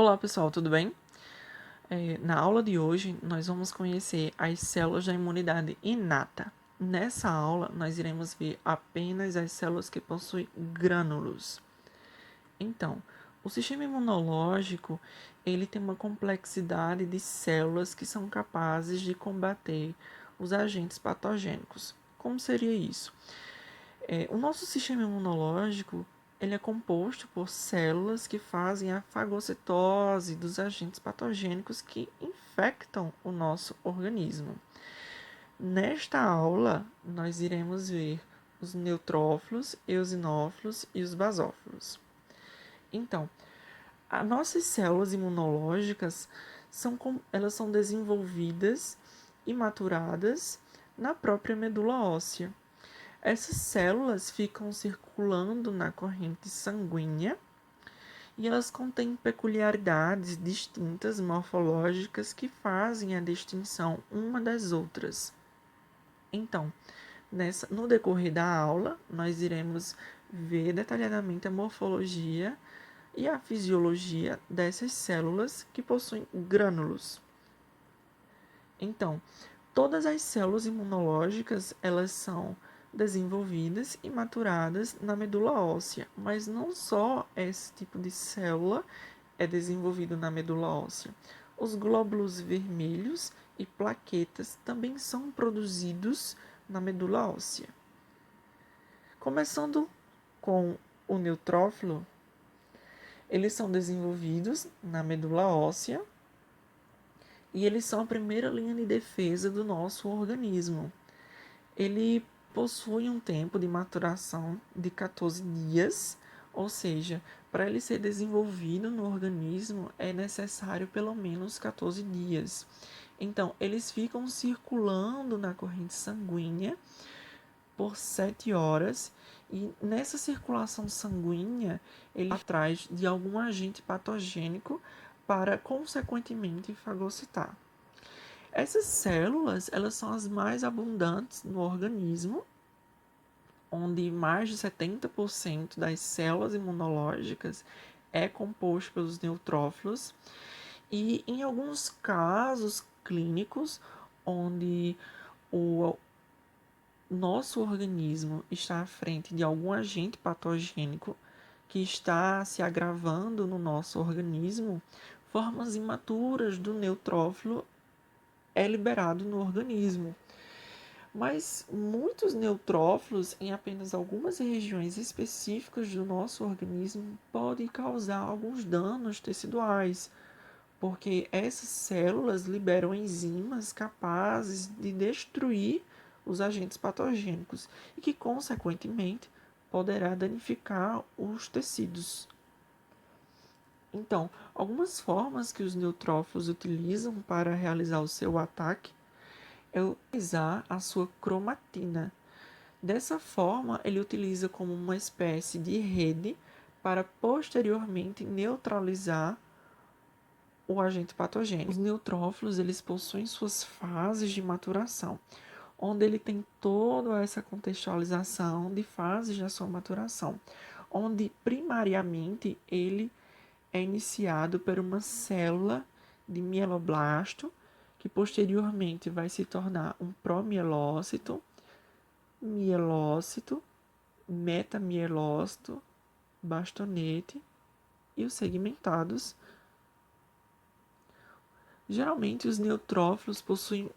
Olá pessoal, tudo bem? Na aula de hoje, nós vamos conhecer as células da imunidade inata. Nessa aula, nós iremos ver apenas as células que possuem grânulos. Então, o sistema imunológico ele tem uma complexidade de células que são capazes de combater os agentes patogênicos. Como seria isso? O nosso sistema imunológico ele é composto por células que fazem a fagocitose dos agentes patogênicos que infectam o nosso organismo. Nesta aula, nós iremos ver os neutrófilos, eosinófilos e os basófilos. Então, as nossas células imunológicas elas são desenvolvidas e maturadas na própria medula óssea. Essas células ficam circulando na corrente sanguínea e elas contêm peculiaridades distintas morfológicas que fazem a distinção uma das outras. Então, no decorrer da aula, nós iremos ver detalhadamente a morfologia e a fisiologia dessas células que possuem grânulos. Então, todas as células imunológicas, elas são desenvolvidas e maturadas na medula óssea, mas não só esse tipo de célula é desenvolvido na medula óssea. Os glóbulos vermelhos e plaquetas também são produzidos na medula óssea. Começando com o neutrófilo, eles são desenvolvidos na medula óssea e eles são a primeira linha de defesa do nosso organismo. Ele possui um tempo de maturação de 14 dias, ou seja, para ele ser desenvolvido no organismo é necessário pelo menos 14 dias. Então, eles ficam circulando na corrente sanguínea por 7 horas e nessa circulação sanguínea ele atrás de algum agente patogênico para consequentemente fagocitar. Essas células, elas são as mais abundantes no organismo, onde mais de 70% das células imunológicas é composto pelos neutrófilos, e em alguns casos clínicos, onde o nosso organismo está à frente de algum agente patogênico que está se agravando no nosso organismo, formas imaturas do neutrófilo é liberado no organismo. Mas muitos neutrófilos em apenas algumas regiões específicas do nosso organismo podem causar alguns danos teciduais, porque essas células liberam enzimas capazes de destruir os agentes patogênicos e que, consequentemente, poderá danificar os tecidos. Então, algumas formas que os neutrófilos utilizam para realizar o seu ataque é utilizar a sua cromatina. Dessa forma, ele utiliza como uma espécie de rede para posteriormente neutralizar o agente patogênico. Os neutrófilos eles possuem suas fases de maturação, onde ele tem toda essa contextualização de fases da sua maturação, onde primariamente ele é iniciado por uma célula de mieloblasto, que posteriormente vai se tornar um promielócito, mielócito, metamielócito, bastonete e os segmentados. Geralmente, os neutrófilos possuem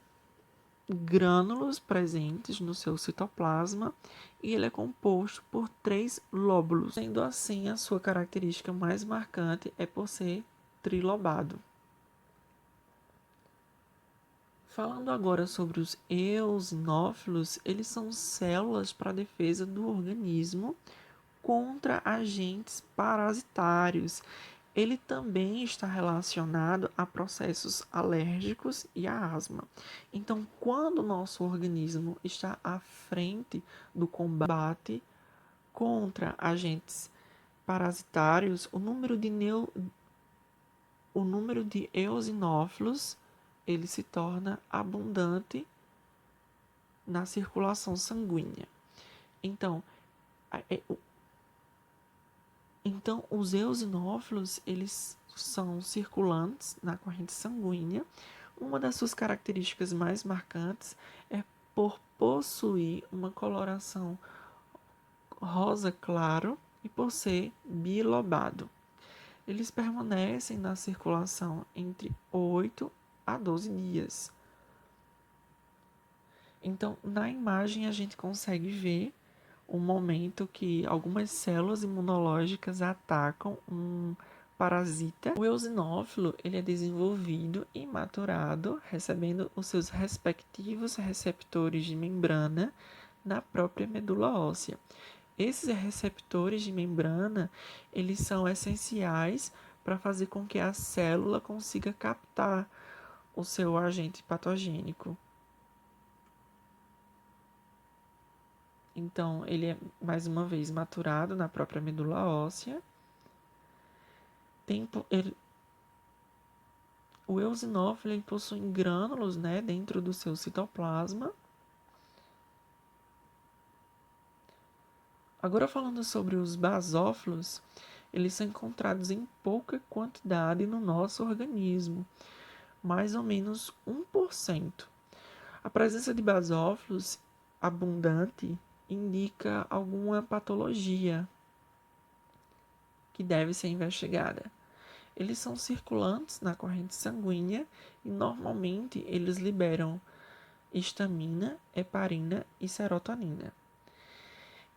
grânulos presentes no seu citoplasma e ele é composto por 3 lóbulos. Sendo assim, a sua característica mais marcante é por ser trilobado. Falando agora sobre os eosinófilos, eles são células para defesa do organismo contra agentes parasitários. Ele também está relacionado a processos alérgicos e a asma. Então, quando o nosso organismo está à frente do combate contra agentes parasitários, o número de eosinófilos ele se torna abundante na circulação sanguínea. Então, os eosinófilos eles são circulantes na corrente sanguínea. Uma das suas características mais marcantes é por possuir uma coloração rosa claro e por ser bilobado. Eles permanecem na circulação entre 8 a 12 dias. Então, na imagem, a gente consegue ver o momento que algumas células imunológicas atacam um parasita. O eosinófilo ele é desenvolvido e maturado, recebendo os seus respectivos receptores de membrana na própria medula óssea. Esses receptores de membrana, eles são essenciais para fazer com que a célula consiga captar o seu agente patogênico. Então, ele é, mais uma vez, maturado na própria medula óssea. O eosinófilo ele possui grânulos, né, dentro do seu citoplasma. Agora, falando sobre os basófilos, eles são encontrados em pouca quantidade no nosso organismo, mais ou menos 1%. A presença de basófilos abundante indica alguma patologia que deve ser investigada. Eles são circulantes na corrente sanguínea e normalmente eles liberam histamina, heparina e serotonina.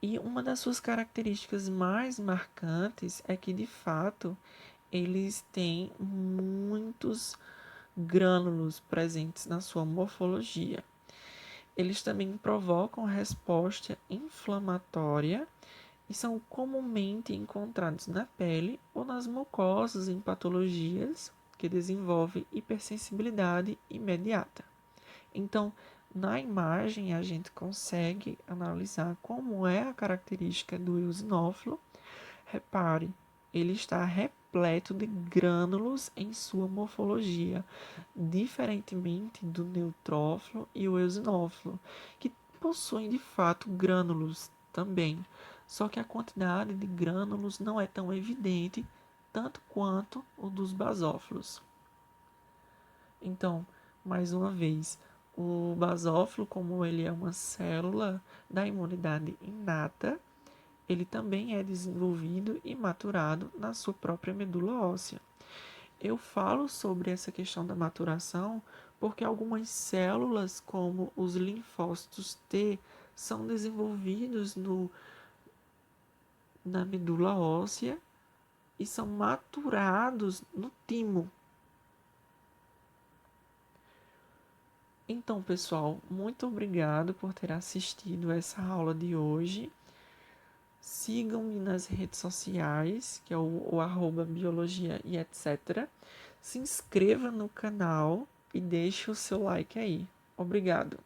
E uma das suas características mais marcantes é que, de fato, eles têm muitos grânulos presentes na sua morfologia. Eles também provocam resposta inflamatória e são comumente encontrados na pele ou nas mucosas em patologias que desenvolvem hipersensibilidade imediata. Então, na imagem, a gente consegue analisar como é a característica do eosinófilo. Repare, ele está repleto de grânulos em sua morfologia, diferentemente do neutrófilo e o eosinófilo, que possuem de fato grânulos também, só que a quantidade de grânulos não é tão evidente tanto quanto o dos basófilos. Então, mais uma vez, o basófilo, como ele é uma célula da imunidade inata, ele também é desenvolvido e maturado na sua própria medula óssea. Eu falo sobre essa questão da maturação porque algumas células, como os linfócitos T, são desenvolvidos na medula óssea e são maturados no timo. Então, pessoal, muito obrigado por ter assistido essa aula de hoje. Sigam-me nas redes sociais, que é o @biologia e etc. Se inscreva no canal e deixe o seu like aí. Obrigado.